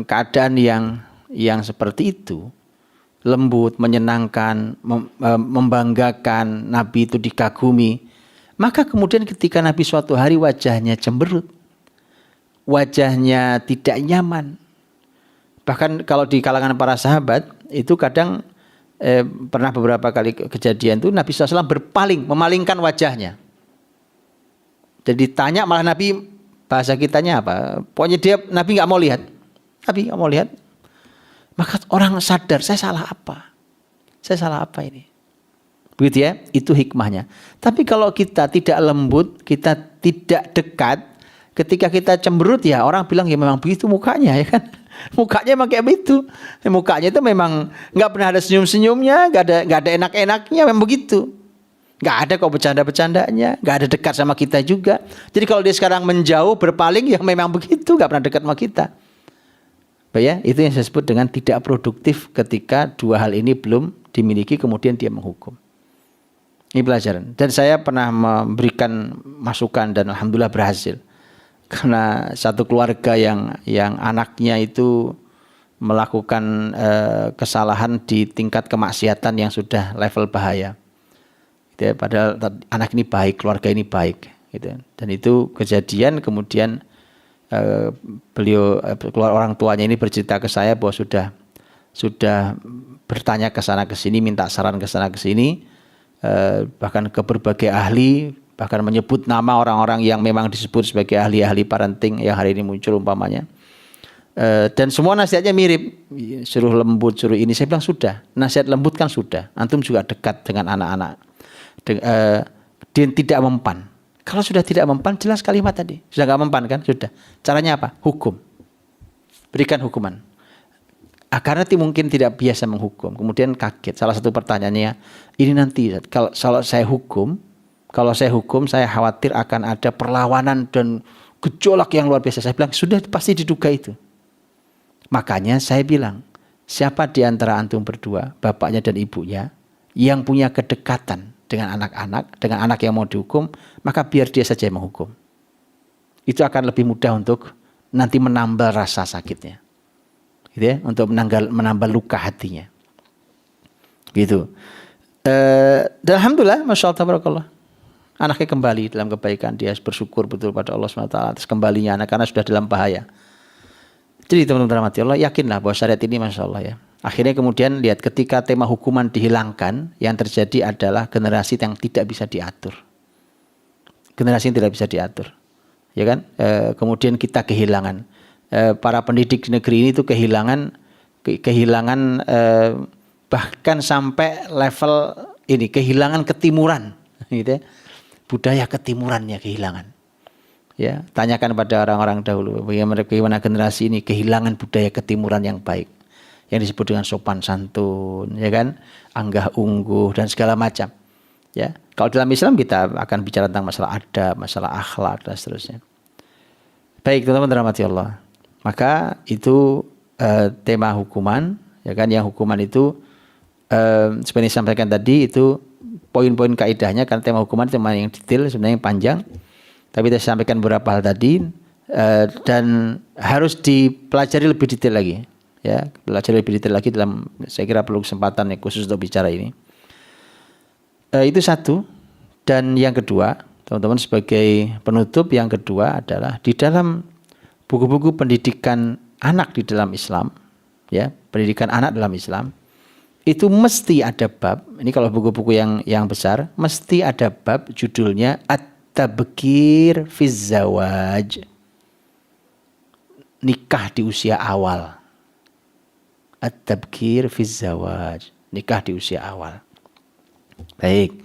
keadaan yang seperti itu, lembut, menyenangkan, membanggakan, Nabi itu dikagumi. Maka kemudian ketika Nabi suatu hari wajahnya cemberut, wajahnya tidak nyaman. Bahkan kalau di kalangan para sahabat itu kadang pernah beberapa kali kejadian itu Nabi SAW memalingkan wajahnya. Jadi tanya malah Nabi, bahasa kitanya apa? Pokoknya Nabi nggak mau lihat. Maka orang sadar, saya salah apa ini? Begitu ya, itu hikmahnya. Tapi kalau kita tidak lembut, kita tidak dekat, ketika kita cemberut ya orang bilang ya memang begitu mukanya, ya kan? Mukanya emang kayak begitu. Mukanya itu memang nggak pernah ada senyum-senyumnya, nggak ada enak-enaknya, memang begitu. Nggak ada kok bercanda-bercandanya, nggak ada dekat sama kita juga. Jadi kalau dia sekarang menjauh, berpaling, ya memang begitu, nggak pernah dekat sama kita. Ya, itu yang saya sebut dengan tidak produktif ketika dua hal ini belum dimiliki kemudian dia menghukum. Ini pelajaran. Dan saya pernah memberikan masukan dan alhamdulillah berhasil. Karena satu keluarga yang anaknya itu melakukan kesalahan di tingkat kemaksiatan yang sudah level bahaya. Gitu ya, padahal anak ini baik, keluarga ini baik. Gitu. Dan itu kejadian kemudian beliau orang tuanya ini bercerita ke saya bahwa sudah bertanya ke sana ke sini, minta saran ke sana ke sini, bahkan ke berbagai ahli, bahkan menyebut nama orang-orang yang memang disebut sebagai ahli-ahli parenting yang hari ini muncul umpamanya. Dan semua nasihatnya mirip, suruh lembut, suruh ini. Saya bilang sudah, nasihat lembut kan sudah. Antum juga dekat dengan anak-anak, dia tidak mempan. Kalau sudah tidak mempan, jelas kalimat tadi. Sudah nggak mempan kan? Sudah. Caranya apa? Hukum. Berikan hukuman. Karena mungkin tidak biasa menghukum. Kemudian kaget. Salah satu pertanyaannya, ini nanti kalau saya hukum, saya khawatir akan ada perlawanan dan gejolak yang luar biasa. Saya bilang, sudah pasti diduga itu. Makanya saya bilang, siapa di antara antum berdua, bapaknya dan ibunya, yang punya kedekatan dengan anak-anak, dengan anak yang mau dihukum, maka biar dia saja yang menghukum. Itu akan lebih mudah untuk nanti menambal rasa sakitnya, gitu ya, untuk menambal luka hatinya, gitu. Dan alhamdulillah, masya Allah, tabarakallah, anaknya kembali dalam kebaikan, dia bersyukur betul pada Allah SWT atas kembalinya anak karena sudah dalam bahaya. Jadi teman-teman rahmati Allah, yakinlah bahwa syariat ini masya Allah ya. Akhirnya kemudian lihat ketika tema hukuman dihilangkan, yang terjadi adalah generasi yang tidak bisa diatur. Generasi yang tidak bisa diatur. Ya kan? Kemudian kita kehilangan. Para pendidik di negeri ini itu kehilangan bahkan sampai level ini, kehilangan ketimuran. Gitu ya. Budaya ketimurannya kehilangan. Ya, tanyakan pada orang-orang dahulu bagaimana generasi ini kehilangan budaya ketimuran yang baik, yang disebut dengan sopan santun, ya kan, anggah ungguh dan segala macam. Ya, kalau dalam Islam kita akan bicara tentang masalah adab, masalah akhlak dan seterusnya. Baik, teman-teman rahmati Allah. Maka itu tema hukuman, ya kan, yang hukuman itu seperti yang disampaikan tadi itu poin-poin kaidahnya, karena tema hukuman tema yang detail sebenarnya yang panjang. Tapi saya sampaikan beberapa hal tadi dan harus dipelajari lebih detail lagi. Ya, belajar lebih detail lagi dalam, saya kira perlu kesempatan yang khusus untuk bicara ini. Itu satu. Dan yang kedua, teman-teman, sebagai penutup, yang kedua adalah di dalam buku-buku pendidikan anak di dalam Islam, ya, pendidikan anak dalam Islam, itu mesti ada bab. Ini kalau buku-buku yang besar, mesti ada bab judulnya At-Tabkir fiz Zawaj. Nikah di usia awal. At-Tabkir fiz Zawaj. Nikah di usia awal. Baik.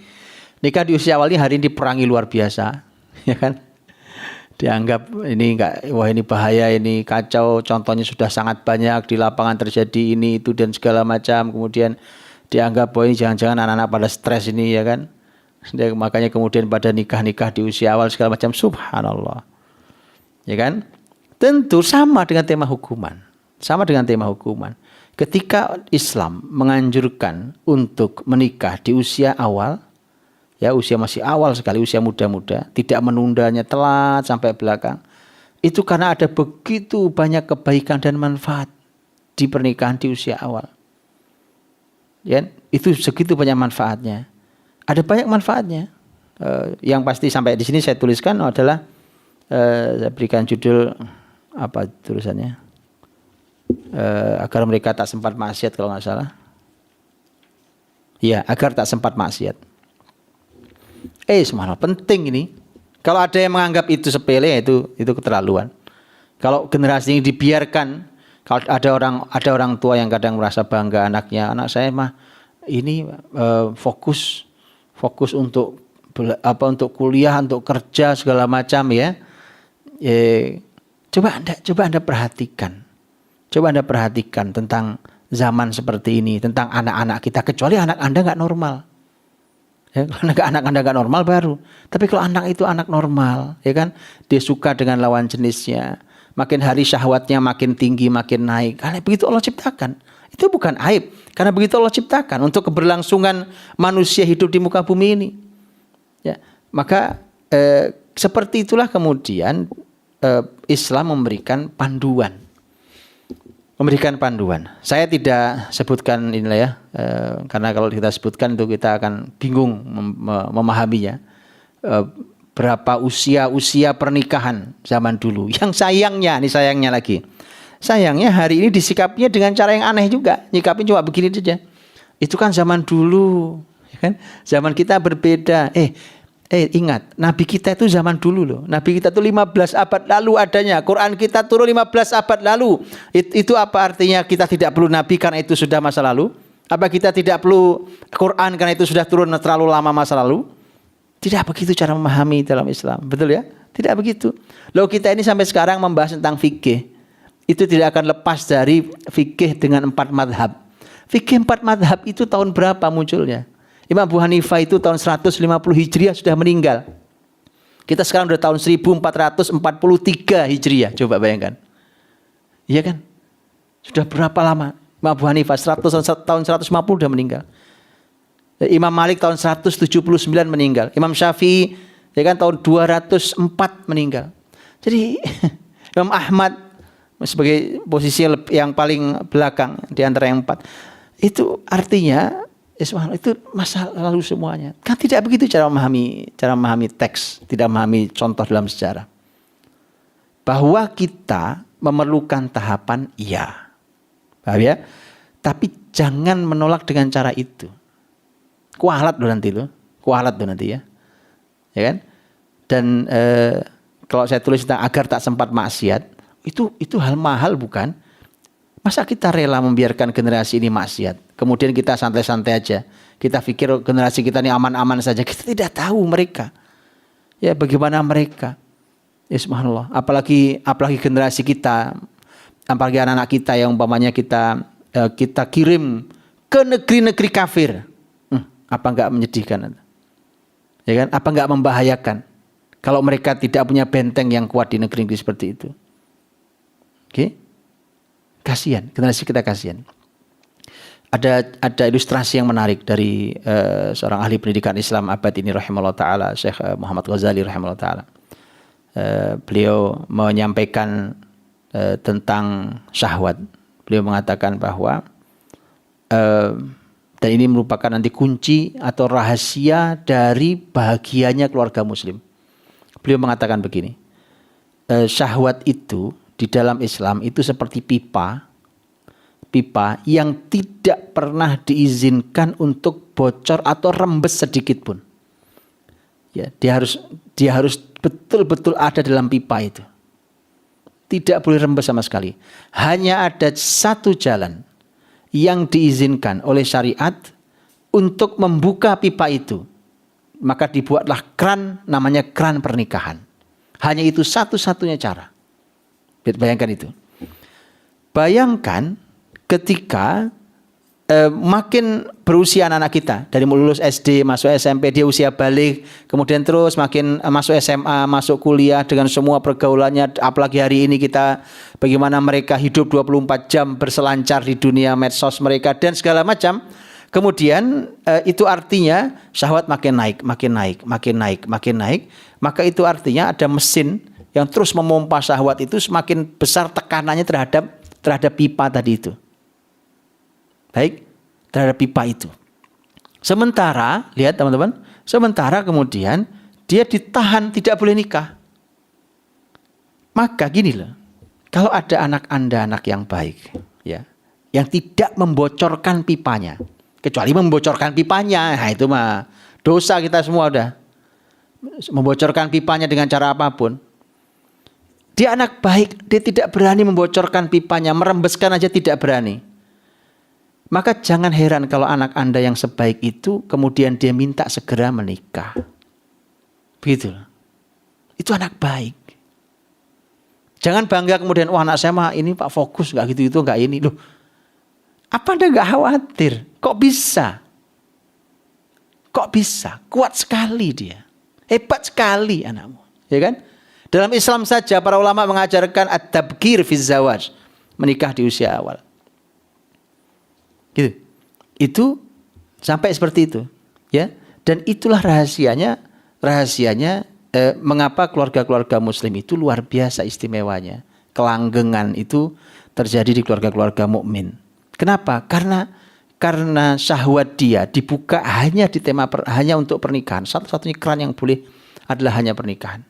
Nikah di usia awal ini hari ini diperangi luar biasa, ya kan? Dianggap ini wah ini bahaya, ini kacau, contohnya sudah sangat banyak di lapangan terjadi ini itu dan segala macam. Kemudian dianggap bahwa ini jangan-jangan anak-anak pada stres ini, ya kan? Dan makanya kemudian pada nikah-nikah di usia awal segala macam, subhanallah. Ya kan? Tentu sama dengan tema hukuman. Sama dengan tema hukuman. Ketika Islam menganjurkan untuk menikah di usia awal, ya usia masih awal sekali, usia muda-muda, tidak menundanya telat sampai belakang, itu karena ada begitu banyak kebaikan dan manfaat di pernikahan di usia awal. Ya, itu segitu banyak manfaatnya. Ada banyak manfaatnya. Yang pasti sampai di sini saya tuliskan adalah saya berikan judul apa tulisannya? Agar mereka tak sempat maksiat kalau nggak salah. Ya, agar tak sempat maksiat. Subhanallah, penting ini. Kalau ada yang menganggap itu sepele, itu keterlaluan. Kalau generasi ini dibiarkan, kalau ada orang tua yang kadang merasa bangga anaknya, anak saya mah ini fokus untuk untuk kuliah, untuk kerja segala macam ya. Coba Anda perhatikan. Coba Anda perhatikan tentang zaman seperti ini, tentang anak-anak kita, kecuali anak Anda nggak normal. Ya, kalau anak Anda nggak normal baru. Tapi kalau anak itu anak normal, ya kan, dia suka dengan lawan jenisnya, makin hari syahwatnya makin tinggi, makin naik. Karena begitu Allah ciptakan. Itu bukan aib. Karena begitu Allah ciptakan untuk keberlangsungan manusia hidup di muka bumi ini. Ya, maka seperti itulah kemudian Islam memberikan panduan. Saya tidak sebutkan inilah ya, karena kalau kita sebutkan itu kita akan bingung memahaminya. Berapa usia pernikahan zaman dulu. Yang sayangnya lagi. Sayangnya hari ini disikapinya dengan cara yang aneh juga. Nyikapin cuma begini saja. Itu kan zaman dulu, ya kan? Zaman kita berbeda. Ingat, Nabi kita itu zaman dulu loh. Nabi kita itu 15 abad lalu adanya. Quran kita turun 15 abad lalu. Itu apa artinya kita tidak perlu Nabi karena itu sudah masa lalu? Apa kita tidak perlu Quran karena itu sudah turun terlalu lama masa lalu? Tidak begitu cara memahami dalam Islam. Betul ya? Tidak begitu. Loh kita ini sampai sekarang membahas tentang fikih. Itu tidak akan lepas dari fikih dengan 4 madhab. Fikih 4 madhab itu tahun berapa munculnya? Imam Abu Hanifah itu tahun 150 Hijriah sudah meninggal. Kita sekarang sudah tahun 1443 Hijriah. Coba bayangkan. Iya kan? Sudah berapa lama? Imam Abu Hanifah tahun 150 sudah meninggal. Imam Malik tahun 179 meninggal. Imam Syafi'i ya kan tahun 204 meninggal. Jadi Imam Ahmad sebagai posisi yang paling belakang di antara yang 4. Itu artinya itu masa lalu semuanya. Kan tidak begitu cara memahami teks, tidak memahami contoh dalam sejarah. Bahwa kita memerlukan tahapan iya. Paham ya? Tapi jangan menolak dengan cara itu. Kualat loh nanti ya. Ya kan? Dan kalau saya tulis tentang agar tak sempat maksiat, itu hal mahal bukan? Masa kita rela membiarkan generasi ini maksiat? Kemudian kita santai-santai aja. Kita pikir generasi kita ini aman-aman saja. Kita tidak tahu mereka. Ya bagaimana mereka. Ya subhanallah. Apalagi generasi kita. Apalagi anak-anak kita yang umpamanya kita kirim ke negeri-negeri kafir. Apa enggak menyedihkan? Ya kan? Apa enggak membahayakan? Kalau mereka tidak punya benteng yang kuat di negeri-negeri seperti itu. Oke? Kasihan, generasi kita kasihan. Ada ilustrasi yang menarik dari seorang ahli pendidikan Islam abad ini rahimahullah taala, Syekh Muhammad Ghazali rahimahullah taala. Beliau menyampaikan tentang syahwat. Beliau mengatakan bahwa dan ini merupakan nanti kunci atau rahasia dari bahagianya keluarga muslim. Beliau mengatakan begini, syahwat itu di dalam Islam itu seperti pipa yang tidak pernah diizinkan untuk bocor atau rembes sedikit pun. Ya, dia harus betul-betul ada dalam pipa itu. Tidak boleh rembes sama sekali. Hanya ada satu jalan yang diizinkan oleh syariat untuk membuka pipa itu. Maka dibuatlah kran, namanya kran pernikahan. Hanya itu satu-satunya cara. Bayangkan itu. Bayangkan ketika makin berusia anak-anak kita. Dari lulus SD, masuk SMP, dia usia balik. Kemudian terus makin masuk SMA, masuk kuliah dengan semua pergaulannya. Apalagi hari ini kita bagaimana mereka hidup 24 jam berselancar di dunia medsos mereka dan segala macam. Kemudian itu artinya syahwat makin naik. Maka itu artinya ada mesin yang terus memompa syahwat itu semakin besar tekanannya terhadap pipa tadi itu. Baik, terhadap pipa itu. Sementara, lihat teman-teman, kemudian dia ditahan tidak boleh nikah. Maka gini loh, kalau ada anak Anda anak yang baik, ya, yang tidak membocorkan pipanya, kecuali membocorkan pipanya, nah itu mah dosa kita semua udah. Membocorkan pipanya dengan cara apapun. Dia anak baik, dia tidak berani membocorkan pipanya, merembeskan aja tidak berani. Maka jangan heran kalau anak Anda yang sebaik itu kemudian dia minta segera menikah. Begitu. Itu anak baik. Jangan bangga kemudian, wah anak saya mah ini Pak fokus, gak gitu-gitu, gak ini. Loh, apa Anda gak khawatir? Kok bisa? Kuat sekali dia. Hebat sekali anakmu. Ya kan? Dalam Islam saja para ulama mengajarkan at-tabkir fi zawaj, menikah di usia awal. Gitu. Itu sampai seperti itu, ya. Dan itulah rahasianya mengapa keluarga-keluarga muslim itu luar biasa istimewanya. Kelanggengan itu terjadi di keluarga-keluarga mukmin. Kenapa? Karena syahwat dia dibuka hanya hanya untuk pernikahan. Satu-satunya keran yang boleh adalah hanya pernikahan.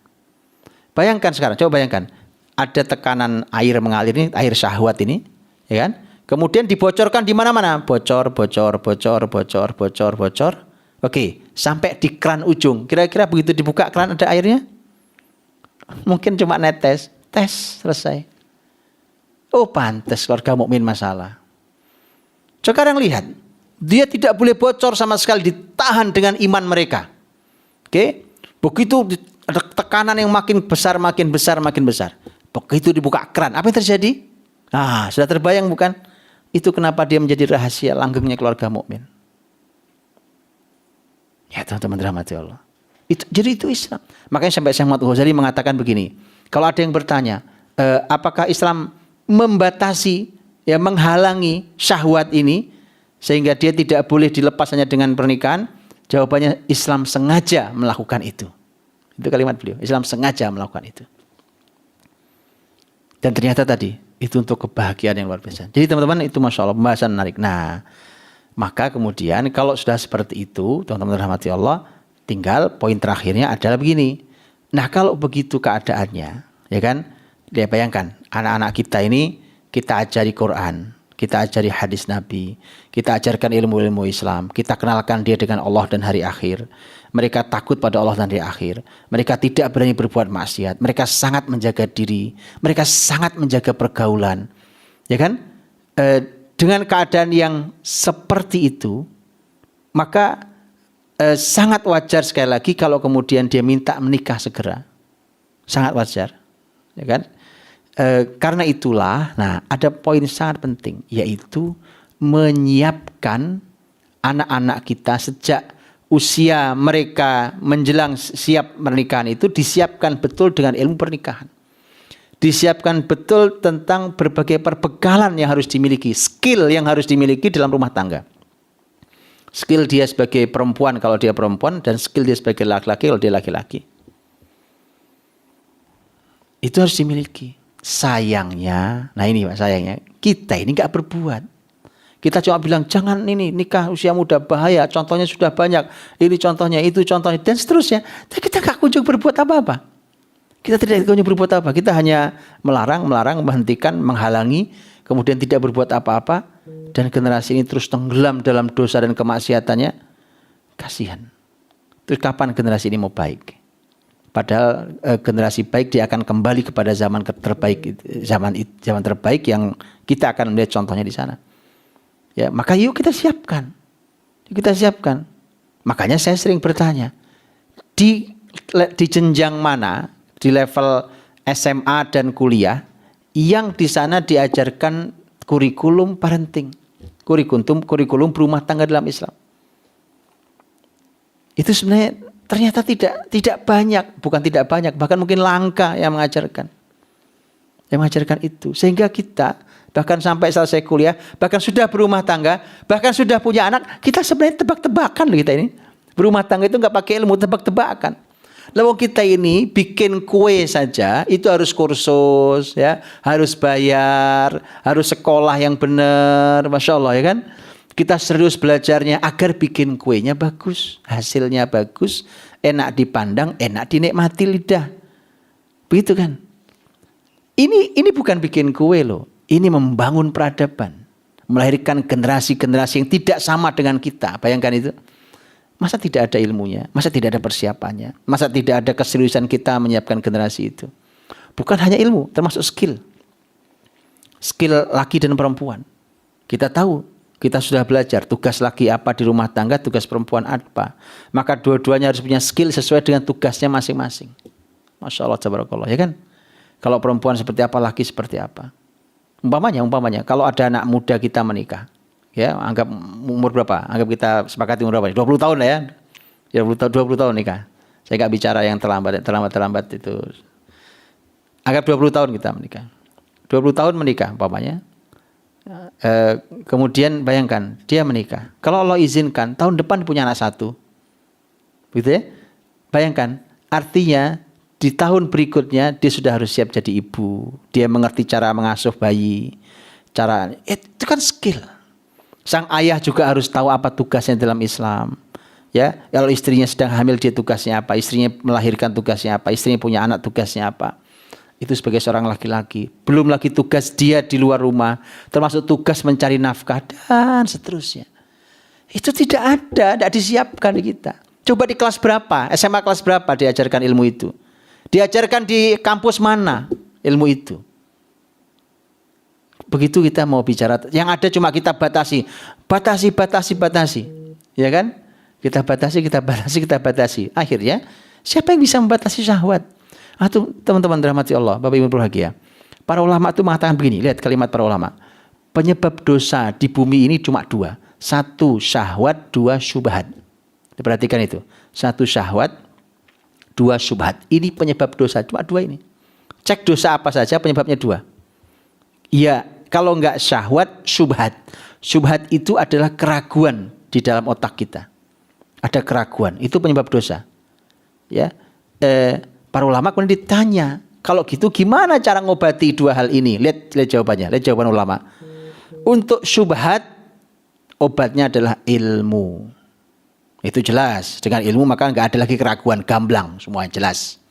Bayangkan sekarang, coba bayangkan, ada tekanan air mengalir ini, air syahwat ini, ya kan? Kemudian dibocorkan di mana-mana, bocor. Oke, sampai di keran ujung. Kira-kira begitu dibuka keran ada airnya? Mungkin cuma netes, tes, selesai. Oh, pantas keluarga mukmin masalah. Sekarang lihat, dia tidak boleh bocor sama sekali, ditahan dengan iman mereka. Oke, begitu ada tekanan yang makin besar. Begitu dibuka keran, apa yang terjadi? Ah, sudah terbayang bukan? Itu kenapa dia menjadi rahasia langgengnya keluarga mukmin. Ya teman-teman rahmati Allah. Jadi itu Islam. Makanya sampai Syekh Muhammad Ghazali mengatakan begini. Kalau ada yang bertanya, apakah Islam membatasi, ya menghalangi syahwat ini sehingga dia tidak boleh dilepas hanya dengan pernikahan? Jawabannya Islam sengaja melakukan itu. Itu kalimat beliau. Islam sengaja melakukan itu. Dan ternyata tadi itu untuk kebahagiaan yang luar biasa. Jadi teman-teman itu Masya Allah pembahasan menarik. Nah, maka kemudian kalau sudah seperti itu, teman-teman rahmati Allah, tinggal poin terakhirnya adalah begini. Nah, kalau begitu keadaannya, ya kan? Dia bayangkan anak-anak kita ini kita ajari Quran, kita ajari hadis Nabi, kita ajarkan ilmu-ilmu Islam, kita kenalkan dia dengan Allah dan hari akhir. Mereka takut pada Allah dan hari akhir. Mereka tidak berani berbuat maksiat. Mereka sangat menjaga diri. Mereka sangat menjaga pergaulan. Ya kan? Dengan keadaan yang seperti itu, maka sangat wajar sekali lagi kalau kemudian dia minta menikah segera. Sangat wajar. Ya kan? Karena itulah, nah ada poin sangat penting, yaitu menyiapkan anak-anak kita sejak usia mereka menjelang siap pernikahan itu disiapkan betul dengan ilmu pernikahan. Disiapkan betul tentang berbagai perbekalan yang harus dimiliki, skill yang harus dimiliki dalam rumah tangga. Skill dia sebagai perempuan kalau dia perempuan, dan skill dia sebagai laki-laki kalau dia laki-laki. Itu harus dimiliki. Sayangnya, nah ini Pak sayangnya, kita ini nggak berbuat. Kita cuma bilang jangan ini nikah usia muda bahaya, contohnya sudah banyak, ini contohnya, itu contohnya, dan seterusnya. Tapi kita nggak kunjung berbuat apa-apa. Kita tidak kunjung berbuat apa. Kita hanya melarang, menghentikan, menghalangi, kemudian tidak berbuat apa-apa, dan generasi ini terus tenggelam dalam dosa dan kemaksiatannya. Kasihan. Terus kapan generasi ini mau baik? Padahal generasi baik dia akan kembali kepada zaman terbaik, zaman terbaik yang kita akan melihat contohnya di sana. Ya, maka yuk kita siapkan. Makanya saya sering bertanya, di jenjang mana, di level SMA dan kuliah, yang di sana diajarkan kurikulum parenting, kurikulum berumah tangga dalam Islam. Itu sebenarnya ternyata tidak banyak, bukan tidak banyak, bahkan mungkin langka yang mengajarkan itu. Sehingga kita bahkan sampai selesai kuliah, bahkan sudah berumah tangga, bahkan sudah punya anak, kita sebenarnya tebak-tebakan loh kita ini. Berumah tangga itu nggak pakai ilmu, tebak-tebakan. Lalu kita ini bikin kue saja itu harus kursus, ya, harus bayar, harus sekolah yang benar, Masya Allah ya kan. Kita serius belajarnya agar bikin kuenya bagus, hasilnya bagus, enak dipandang, enak dinikmati lidah. Begitu kan? Ini bukan bikin kue loh. Ini membangun peradaban. Melahirkan generasi-generasi yang tidak sama dengan kita. Bayangkan itu. Masa tidak ada ilmunya? Masa tidak ada persiapannya? Masa tidak ada keseriusan kita menyiapkan generasi itu? Bukan hanya ilmu, termasuk skill. Skill laki dan perempuan. Kita tahu, kita sudah belajar tugas laki apa di rumah tangga, tugas perempuan apa. Maka dua-duanya harus punya skill sesuai dengan tugasnya masing-masing. Masya Allah, tabarakallah, ya kan? Kalau perempuan seperti apa, laki seperti apa. Umpamanya, kalau ada anak muda kita menikah, ya, anggap umur berapa? Anggap kita sepakati umur berapa? 20 tahun lah ya. 20 tahun nikah. Saya nggak bicara yang terlambat itu. Anggap 20 tahun kita menikah. 20 tahun menikah umpamanya. Kemudian bayangkan dia menikah. Kalau Allah izinkan tahun depan punya anak 1. Gitu ya. Bayangkan, artinya di tahun berikutnya dia sudah harus siap jadi ibu. Dia mengerti cara mengasuh bayi. Itu kan skill. Sang ayah juga harus tahu apa tugasnya dalam Islam. Ya, kalau istrinya sedang hamil dia tugasnya apa, istrinya melahirkan tugasnya apa, istrinya punya anak tugasnya apa. Itu sebagai seorang laki-laki. Belum lagi tugas dia di luar rumah, termasuk tugas mencari nafkah dan seterusnya. Itu tidak disiapkan di kita. Coba di kelas berapa, SMA kelas berapa diajarkan ilmu itu? Diajarkan di kampus mana ilmu itu? Begitu kita mau bicara, yang ada cuma kita batasi. Ya kan? Kita batasi. Akhirnya, siapa yang bisa membatasi syahwat? Teman-teman dirahmati Allah, Bapak Ibu berbahagia. Para ulama itu mengatakan begini, lihat kalimat para ulama. Penyebab dosa di bumi ini cuma 2. 1 syahwat, 2 syubhat. Diperhatikan itu. 1 syahwat, 2 syubhat. Ini penyebab dosa, cuma 2 ini. Cek dosa apa saja penyebabnya 2. Iya, kalau enggak syahwat, syubhat. Syubhat itu adalah keraguan di dalam otak kita. Ada keraguan, itu penyebab dosa. Ya. Para ulama kemudian ditanya, kalau gitu gimana cara ngobati 2 hal ini? Lihat jawabannya, lihat jawaban ulama. Untuk syubhat, obatnya adalah ilmu. Itu jelas, dengan ilmu maka nggak ada lagi keraguan, gamblang, semua jelas.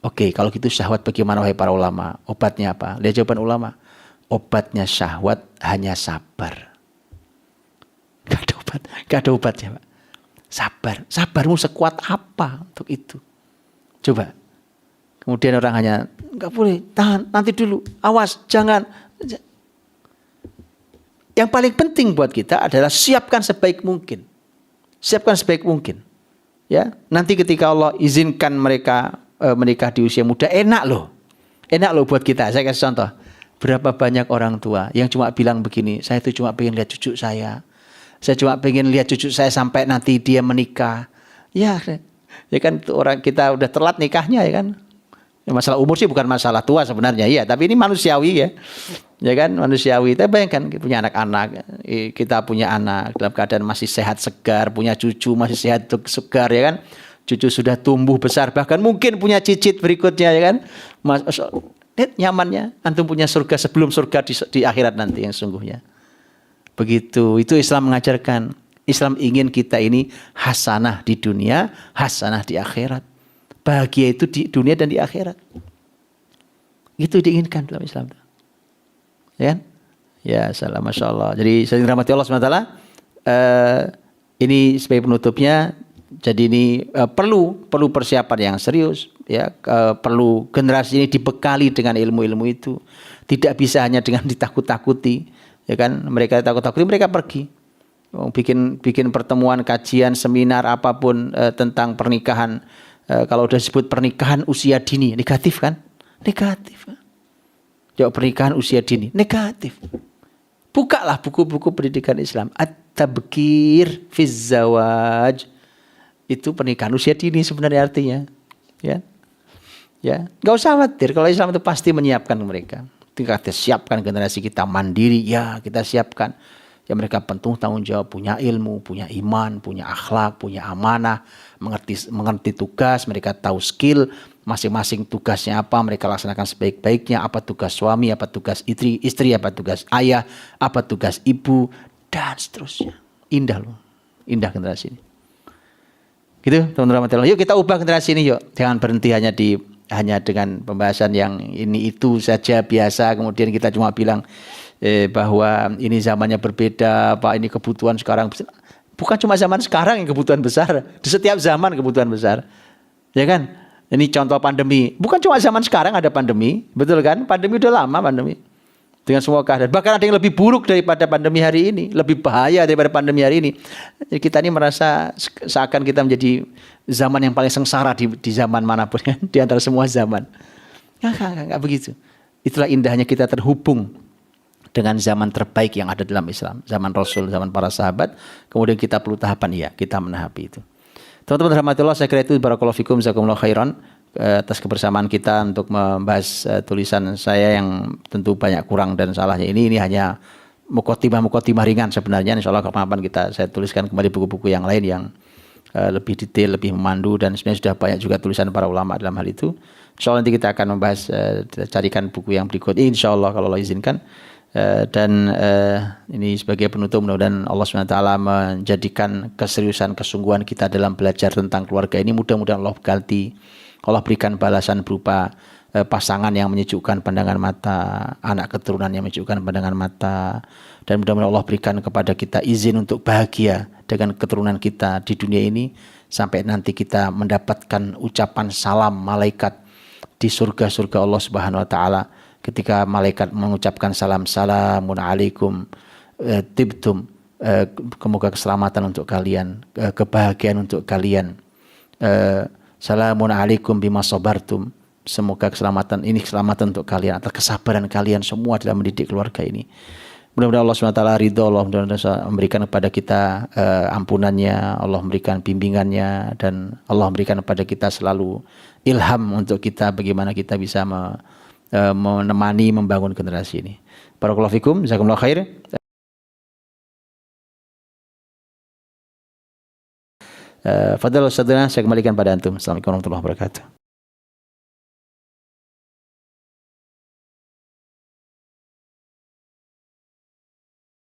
Oke, kalau gitu syahwat bagaimana wahai para ulama? Obatnya apa? Lihat jawaban ulama. Obatnya syahwat hanya sabar. Gak ada obatnya, Pak. Sabarmu sekuat apa untuk itu? Coba. Kemudian orang hanya, enggak boleh, tahan, nanti dulu, awas, jangan. Yang paling penting buat kita adalah siapkan sebaik mungkin. Ya, nanti ketika Allah izinkan mereka menikah di usia muda, enak loh buat kita. Saya kasih contoh. Berapa banyak orang tua yang cuma bilang begini, saya itu cuma pengen lihat cucu saya. Saya cuma pengen lihat cucu saya sampai nanti dia menikah. Ya kan orang kita udah telat nikahnya ya kan. Masalah umur sih bukan masalah tua sebenarnya ya, tapi ini manusiawi ya. Ya kan manusiawi. Tapi bayangkan punya anak-anak, kita punya anak dalam keadaan masih sehat segar, punya cucu masih sehat segar ya kan. Cucu sudah tumbuh besar, bahkan mungkin punya cicit berikutnya ya kan. Lihat nyamannya, antum punya surga sebelum surga di akhirat nanti yang sungguhnya. Begitu, itu Islam mengajarkan. Islam ingin kita ini hasanah di dunia, hasanah di akhirat. Bahagia itu di dunia dan di akhirat. Itu diinginkan dalam Islam. Ya kan? Ya, salam Masya Allah. Jadi saya dirahmati Allah SWT. Ini sebagai penutupnya. Jadi ini perlu persiapan yang serius. Ya, perlu generasi ini dibekali dengan ilmu-ilmu itu. Tidak bisa hanya dengan ditakut-takuti. Ya kan? Mereka takut-takuti, mereka pergi. Bikin pertemuan, kajian, seminar apapun tentang pernikahan. Kalau udah disebut pernikahan usia dini, negatif kan? Negatif. Jawab pernikahan usia dini, negatif. Bukalah buku-buku pendidikan Islam. At-tabkir fiz zawaj. Itu pernikahan usia dini sebenarnya artinya. Ya. Gak usah khawatir, kalau Islam itu pasti menyiapkan mereka. Kita siapkan generasi kita mandiri, ya kita siapkan. Ya mereka penuh tanggung jawab, punya ilmu, punya iman, punya akhlak, punya amanah, mengerti tugas, mereka tahu skill, masing-masing tugasnya apa, mereka laksanakan sebaik-baiknya, apa tugas suami, apa tugas istri, apa tugas ayah, apa tugas ibu, dan seterusnya. Indah loh, indah generasi ini. Gitu teman-teman. Yuk kita ubah generasi ini yuk, jangan berhenti hanya dengan pembahasan yang ini itu saja biasa, kemudian kita cuma bilang bahwa ini zamannya berbeda, Pak, ini kebutuhan sekarang. Bukan cuma zaman sekarang yang kebutuhan besar, di setiap zaman kebutuhan besar. Ya kan? Ini contoh pandemi. Bukan cuma zaman sekarang ada pandemi, betul kan? Pandemi udah lama pandemi. Dengan semua keadaan. Bahkan ada yang lebih buruk daripada pandemi hari ini, lebih bahaya daripada pandemi hari ini. Jadi kita ini merasa seakan kita menjadi zaman yang paling sengsara di zaman manapun kan, di antara semua zaman. Enggak begitu. Itulah indahnya kita terhubung dengan zaman terbaik yang ada dalam Islam, zaman Rasul, zaman para sahabat. Kemudian kita perlu tahapan, ya kita menahapi itu. Teman-teman rahmatullah, saya kira itu barakallahu fikum, jazakumullahu khairan. atas kebersamaan kita untuk membahas tulisan saya yang tentu banyak kurang dan salahnya ini hanya mukotimah ringan sebenarnya. Insyaallah kapan-kapan saya tuliskan kembali buku-buku yang lain yang lebih detail, lebih memandu, dan sebenarnya sudah banyak juga tulisan para ulama dalam hal itu. Insyaallah nanti kita akan membahas, carikan buku yang berikut insyaallah kalau Allah izinkan. Dan ini sebagai penutup, mudah-mudahan Allah SWT menjadikan keseriusan, kesungguhan kita dalam belajar tentang keluarga ini, mudah-mudahan Allah ganti, Allah berikan balasan berupa pasangan yang menyejukkan pandangan mata, anak keturunan yang menyejukkan pandangan mata, dan mudah-mudahan Allah berikan kepada kita izin untuk bahagia dengan keturunan kita di dunia ini sampai nanti kita mendapatkan ucapan salam malaikat di surga-surga Allah Subhanahu wa taala, ketika malaikat mengucapkan salamun alaikum tibtum, semoga keselamatan untuk kalian, kebahagiaan untuk kalian, salamun alaikum bima sabartum, semoga keselamatan untuk kalian atas kesabaran kalian semua dalam mendidik keluarga ini. Mudah-mudahan Allah SWT ridho, Allah mudah-mudahan memberikan kepada kita ampunannya, Allah memberikan bimbingannya, dan Allah memberikan kepada kita selalu ilham untuk kita bagaimana kita bisa menemani, membangun generasi ini. Barakallahu fikum, jazakumullah khair. Fadhal Ustadzana, saya kembalikan pada antum. Assalamualaikum warahmatullahi wabarakatuh.